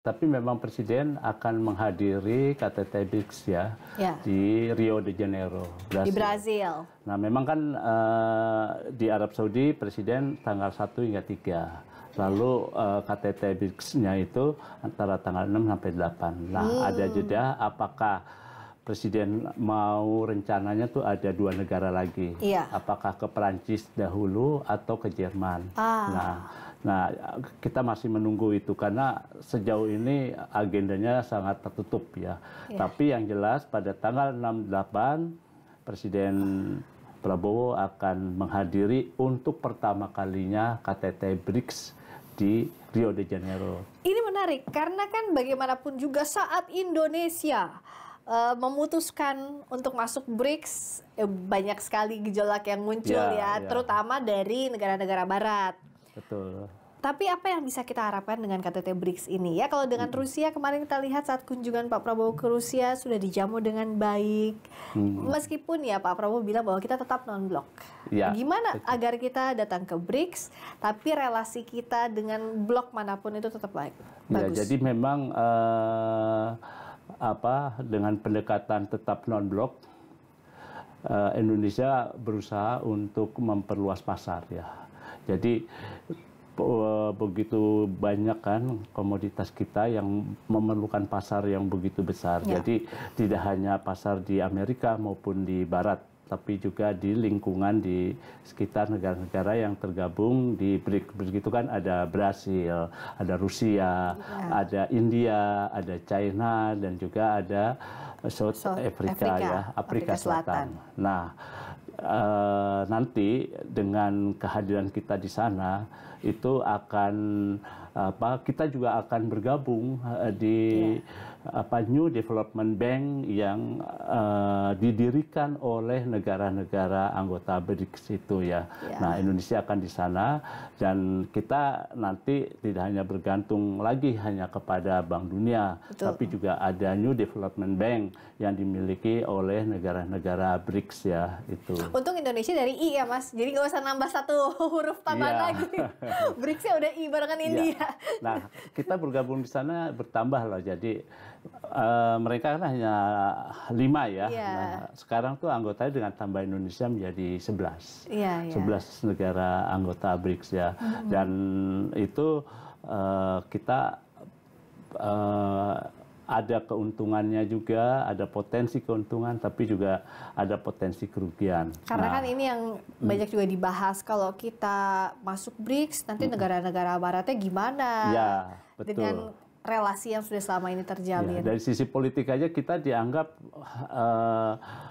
Tapi memang Presiden akan menghadiri KTT BRICS ya, di Rio de Janeiro, Brasil. Di Brasil. Nah memang kan di Arab Saudi Presiden tanggal 1 hingga 3. Lalu KTT BRICS-nya itu antara tanggal 6 sampai 8. Nah ada jeda apakah Presiden mau rencananya tuh ada 2 negara lagi. Apakah ke Perancis dahulu atau ke Jerman. Nah, kita masih menunggu itu karena sejauh ini agendanya sangat tertutup ya. Tapi yang jelas pada tanggal 6-8 Presiden Prabowo akan menghadiri untuk pertama kalinya KTT BRICS di Rio de Janeiro. Ini menarik karena kan bagaimanapun juga saat Indonesia memutuskan untuk masuk BRICS, banyak sekali gejolak yang muncul terutama dari negara-negara Barat. Betul. Tapi apa yang bisa kita harapkan dengan KTT BRICS ini? Ya kalau dengan Rusia kemarin kita lihat saat kunjungan Pak Prabowo ke Rusia sudah dijamu dengan baik. Meskipun ya Pak Prabowo bilang bahwa kita tetap non-blok. Gimana agar kita datang ke BRICS tapi relasi kita dengan blok manapun itu tetap baik? Bagus. Jadi memang dengan pendekatan tetap non-blok, Indonesia berusaha untuk memperluas pasar ya. Jadi begitu banyak kan komoditas kita yang memerlukan pasar yang begitu besar. Jadi tidak hanya pasar di Amerika maupun di Barat, tapi juga di lingkungan di sekitar negara-negara yang tergabung di BRICS. Begitu kan ada Brasil, ada Rusia, ada India, ada China, dan juga ada South Africa ya, Afrika Selatan. Nah, nanti dengan kehadiran kita di sana itu akan kita juga akan bergabung di New Development Bank yang didirikan oleh negara-negara anggota BRICS itu ya. Nah Indonesia akan di sana dan kita nanti tidak hanya bergantung lagi hanya kepada Bank Dunia, tapi juga ada New Development Bank yang dimiliki oleh negara-negara BRICS ya itu. Untung Indonesia dari I ya Mas, jadi nggak usah nambah 1 huruf tambahan lagi. BRICS-nya udah I barengan India. Nah, kita bergabung di sana bertambah loh. Jadi mereka kan hanya 5 ya. Nah, sekarang tuh anggotanya dengan tambah Indonesia menjadi 11. 11 negara anggota BRICS ya. Dan itu kita ada keuntungannya juga, ada potensi keuntungan, tapi juga ada potensi kerugian. Karena kan ini yang banyak juga dibahas, kalau kita masuk BRICS, nanti negara-negara Baratnya gimana? Betul. Dengan relasi yang sudah selama ini terjalin. Dari sisi politik aja kita dianggap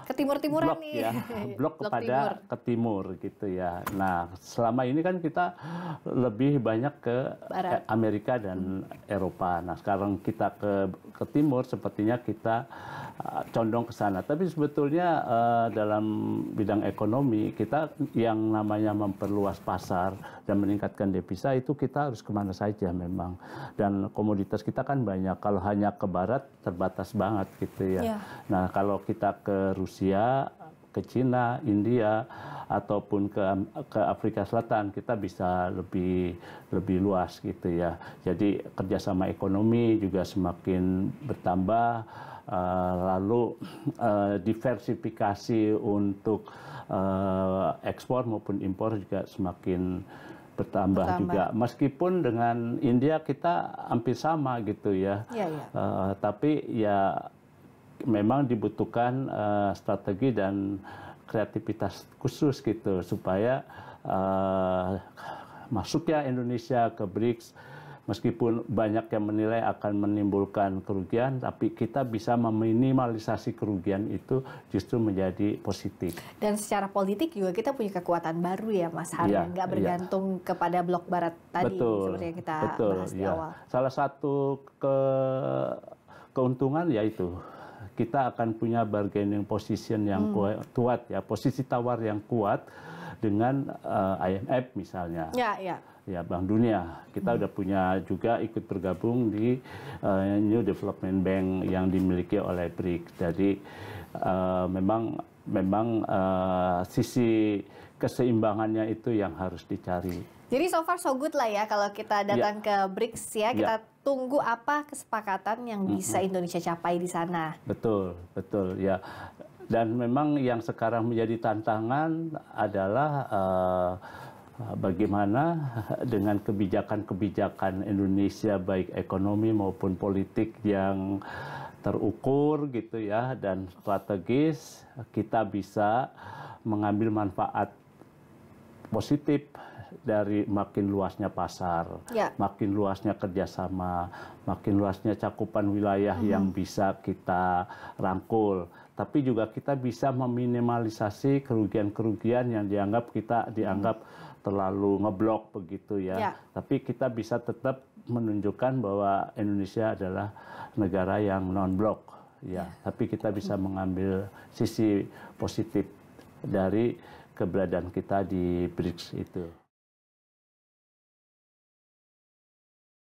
ke timur-timuran blok ya, blok kepada ke timur gitu ya. Nah selama ini kan kita lebih banyak ke Amerika dan Eropa. Nah sekarang kita ke timur, sepertinya kita condong ke sana. Tapi sebetulnya dalam bidang ekonomi kita yang namanya memperluas pasar dan meningkatkan devisa itu kita harus kemana saja memang. Dan komoditas kita kan banyak. Kalau hanya ke barat terbatas banget gitu ya. Nah kalau kita ke Rusia, ke Cina, India, ataupun ke Afrika Selatan kita bisa lebih luas gitu ya. Jadi kerjasama ekonomi juga semakin bertambah. Lalu diversifikasi untuk ekspor maupun impor juga semakin bertambah juga. Meskipun dengan India kita hampir sama gitu ya. Tapi ya memang dibutuhkan strategi dan kreativitas khusus gitu supaya masuknya Indonesia ke BRICS, meskipun banyak yang menilai akan menimbulkan kerugian, tapi kita bisa meminimalisasi kerugian itu justru menjadi positif. Dan secara politik juga kita punya kekuatan baru ya Mas Har, nggak bergantung kepada blok barat tadi seperti yang kita bahas di awal. Salah satu keuntungan yaitu kita akan punya bargaining position yang kuat ya, posisi tawar yang kuat dengan IMF misalnya. Ya Bank Dunia, kita udah punya juga ikut bergabung di New Development Bank yang dimiliki oleh BRICS. Jadi memang sisi keseimbangannya itu yang harus dicari. Jadi so far so good lah ya kalau kita datang ke BRICS ya, kita tunggu apa kesepakatan yang bisa Indonesia capai di sana. Betul, betul ya. Dan memang yang sekarang menjadi tantangan adalah bagaimana dengan kebijakan-kebijakan Indonesia baik ekonomi maupun politik yang terukur gitu ya dan strategis, kita bisa mengambil manfaat positif dari makin luasnya pasar, makin luasnya kerjasama, makin luasnya cakupan wilayah yang bisa kita rangkul. Tapi juga kita bisa meminimalisasi kerugian-kerugian yang dianggap terlalu ngeblok begitu ya. Tapi kita bisa tetap menunjukkan bahwa Indonesia adalah negara yang non-blok ya. Tapi kita bisa mengambil sisi positif dari keberadaan kita di BRICS itu.